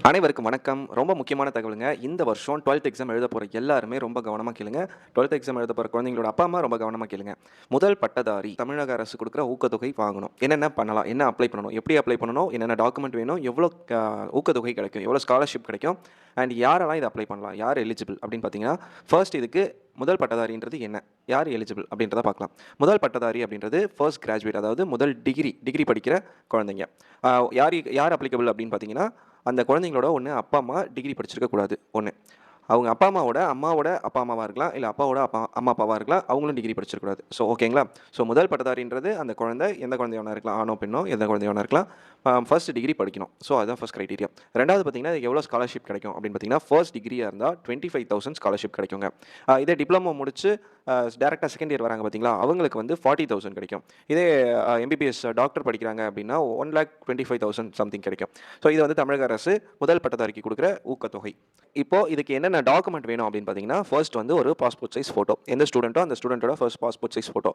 அனைவருக்கும் வணக்கம். ரொம்ப முக்கியமான தகவலுங்க. இந்த வருஷம் 12த் எக்ஸாம் எழுத போற எல்லாருமே ரொம்ப கவனமா கேளுங்க. 12த் எக்ஸாம் எழுத போற குழந்தைங்களோட அப்பா, அம்மா ரொம்ப கவனமா கேளுங்க. முதல் பட்டதாரி தமிழக அரசு குடுக்குற ஊக்கத்தொகை வாங்கணும். என்னென்ன பண்ணலாம்? என்ன அப்ளை பண்ணணும்? எப்படி அப்ளை பண்ணணும்? என்னென்ன டாக்குமெண்ட் வேணும்? எவ்வளோ ஊக்கத்தொகை கிடைக்கும்? எவ்வளோ ஸ்காலர்ஷிப் கிடைக்கும்? அண்ட் யாரெல்லாம் இத அப்ளை பண்ணலாம்? யார் எலிஜிபிள் அப்படின்னு பார்த்தீங்கன்னா, ஃபர்ஸ்ட் இதுக்கு முதல் பட்டதாரின்றது என்ன? யார் எலிஜிபிள் அப்படின்றத பார்க்கலாம். முதல் பட்டதாரி அப்படின்றது ஃபர்ஸ்ட் கிராஜுவேட், அதாவது முதல் டிகிரி படிக்கிற குழந்தைங்க. யார் அப்ளிகபிள் அப்படின்னு பார்த்தீங்கன்னா, அந்த குழந்தைங்களோட ஒன்று அப்பா அம்மா டிகிரி படிச்சிருக்க கூடாது. ஒன்று அவங்க அப்பா அம்மாவோட அப்பா அம்மாவாக இருக்கலாம், இல்லை அப்பாவோட அம்மா அப்பாவாக இருக்கலாம், அவங்களும் டிகிரி படிச்சிருக்கூடாது. ஸோ ஓகேங்களா. ஸோ முதல் பட்டதாரின்றது அந்த குழந்தை எந்த குழந்தைய வேணா இருக்கலாம், ஆணோ பெண்ணோ எந்த குழந்தைய வேணா இருக்கலாம், ஃபர்ஸ்ட் டிகிரி படிக்கணும். ஸோ அதுதான் ஃபர்ஸ்ட் க்ரைட்டீரியா. ரெண்டாவது பார்த்தீங்கன்னா எவ்வளோ ஸ்காலர்ஷிப் கிடைக்கும் அப்படின்னு பார்த்தீங்கன்னா, ஃபர்ஸ்ட் டிகிரியாக இருந்தால் 25,000 ஸ்காலர்ஷிப் கிடைக்குங்க. இதே டிப்ளமோ முடிச்சு டேரெக்டாக செகண்ட் இயர் வராங்க பார்த்தீங்களா, அவங்களுக்கு வந்து 40,000 கிடைக்கும். இதே எம்பிபிஎஸ் டாக்டர் படிக்கிறாங்க அப்படின்னா 1,25,000 சம்திங் கிடைக்கும். ஸோ இது வந்து தமிழக அரசு முதல் பட்டதாரிக்கு கொடுக்குற ஊக்கத்தொகை. இப்போ இதுக்கு என்னென்ன டாக்குமெண்ட் வேணும் அப்படின்னு பார்த்தீங்கன்னா, ஃபர்ஸ்ட் வந்து ஒரு பாஸ்போர்ட் சைஸ் ஃபோட்டோ. எந்த ஸ்டூடெண்ட்டோ அந்த ஸ்டூடெண்ட்டோட first passport size photo.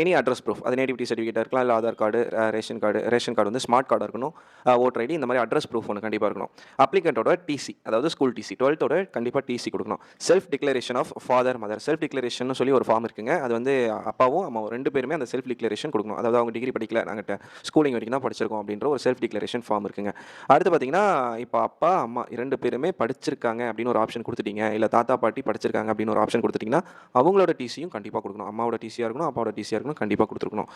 Any address proof, அது நேட்டிவிட்டி சர்டிஃபிகேட்டாக இருக்கலாம், இல்லை ஆதார் கார்டு, ரேஷன் கார்டு வந்து ஸ்மார்ட் கார்டாக இருக்கணும், ஓட்டர் ஐடி, இந்த மாதிரி அட்ரஸ் ப்ரூஃப் ஒன்று கண்டிப்பாக இருக்கணும். அப்ளிகண்ட்டோட டிசி, அதாவது ஸ்கூல் டிசி, 12த்தோட கண்டிப்பாக டிசி கொடுக்கணும். Self declaration of father mother, self declaration சொல்லி ஒரு ஃபார்ம் இருக்குங்க. அது வந்து அப்பாவும் அம்மாவும் ரெண்டு பேருமே அந்த செல்ஃப் டிக்ளரேஷன் கொடுக்கணும். அதாவது அவங்க டிகிரி படிக்கல, நாங்கள் ஸ்கூலிங் வரைக்கும் தான் படிச்சிருக்கோம் அப்படின்ற ஒரு செல்ஃப் டிக்ளரேஷன் ஃபார்ம் இருக்குங்க. அடுத்து பார்த்தீங்கன்னா, இப்போ அப்பா அம்மா 2 பேருமே படிச்சிருக்காங்க அப்படின்னு ஒரு ஆப்ஷன் கொடுத்துட்டீங்க, இல்லை தாத்தா பாட்டி படிச்சிருக்காங்க அப்படின்னு ஒரு ஆப்ஷன் கொடுத்துட்டிங்கன்னா, அவங்களோட டிசியும் கண்டிப்பாக கொடுக்கணும். அம்மாவோட டிசியாக இருக்கணும், அப்பாவோட டிசியாக இருக்கணும், கண்டிப்பாக கொடுத்துருக்கணும்.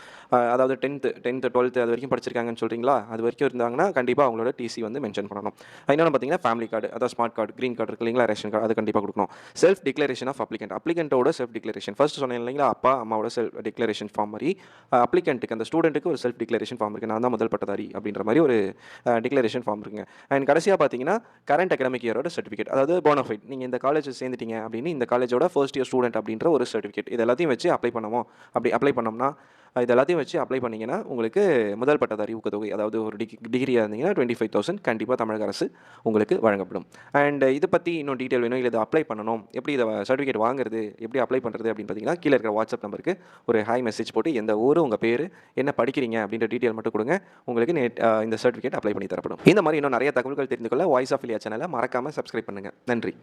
அதாவது 10th 12th அது வரைக்கும் படிச்சிருக்காங்கன்னு சொல்கிறீங்களா, அது வரைக்கும் இருந்தாங்கன்னா கண்டிப்பாக அவங்களோட டிசி வந்து மென்ஷன் பண்ணணும். இன்னொன்று பார்த்தீங்கன்னா ஃபேமிலி கார்டு, அதாவது ஸ்மார்ட் கார்டு, க்ரீன் கார்டு இருக்கு இல்லைங்களா, ரேஷன் கார்டு, அது கண்டிப்பாக கொடுக்கணும். செல்ஃப் டிக்ளரேஷன் ஆஃப் அப்ளிகண்ட்டோட செல்ஃப் டிக்ளரேஷன், ஃபர்ஸ்ட் சொன்னேன் இல்லைங்களா, அப்பா அம்மாவோட செல்ஃப் டிக்ளரேஷன் ஃபார்ம் மாதிரி அப்ளிகண்ட்டுக்கு அந்த ஸ்டூடெண்ட்டுக்கு ஒரு செல்ஃப் டிக்ளரேஷன் ஃபார்ம் இருக்குது. நான் தான் முதல் பட்டதாரி அப்படின்ற மாதிரி ஒரு டிக்ளரேஷன் ஃபார்ம் இருக்குங்க. அண்ட் கடைசியாக பார்த்தீங்கன்னா கரண்ட் அகடமிக் இயரோட சர்டிஃபிகேட், அதாவது போனஃபைட், நீங்கள் இந்த காலேஜ் சேர்ந்துட்டீங்க அப்படின்னு இந்த காலேஜோட ஃபர்ஸ்ட் இயர் ஸ்டூடெண்ட் அப்படின்ற ஒரு சர்டிஃபிகேட், இது எல்லாத்தையும் வச்சு அப்ளை பண்ணோம்னா இது எல்லாத்தையும் வச்சு அப்ளை பண்ணிங்கன்னா உங்களுக்கு முதல் பட்டதாரி ஊக்கத்தொகை, அதாவது ஒரு டிகிரியாக இருந்தீங்கன்னா 25,000 கண்டிப்பாக தமிழக அரசு உங்களுக்கு வழங்கப்படும். அண்ட் இதை பற்றி இன்னும் டீட்டெயில் வேணும், இல்லை இதை அப்ளை பண்ணணும், எப்படி இதை சர்டிஃபிகேட் வாங்குறது, எப்படி அப்ளை பண்ணுறது அப்படின்னு பார்த்தீங்கன்னா, கீழே இருக்கிற வாட்ஸ்அப் நம்பருக்கு ஒரு ஹாய் மெசேஜ் போட்டு எந்த ஊர், உங்கள் பேர், என்ன படிக்கிறீங்க அப்படின்ற டீட்டெயில் மட்டும் கொடுங்க, உங்களுக்கு இந்த சர்டிஃபிகேட் அப்ளை பண்ணி தரப்படும். இந்த மாதிரி இன்னும் நிறைய தகவல்கள் தெரிந்து கொள்ள வாய்ஸ் ஆஃப் இந்தியா சேனலை மறக்காமல் சப்ஸ்கிரைப் பண்ணுங்கள். நன்றி.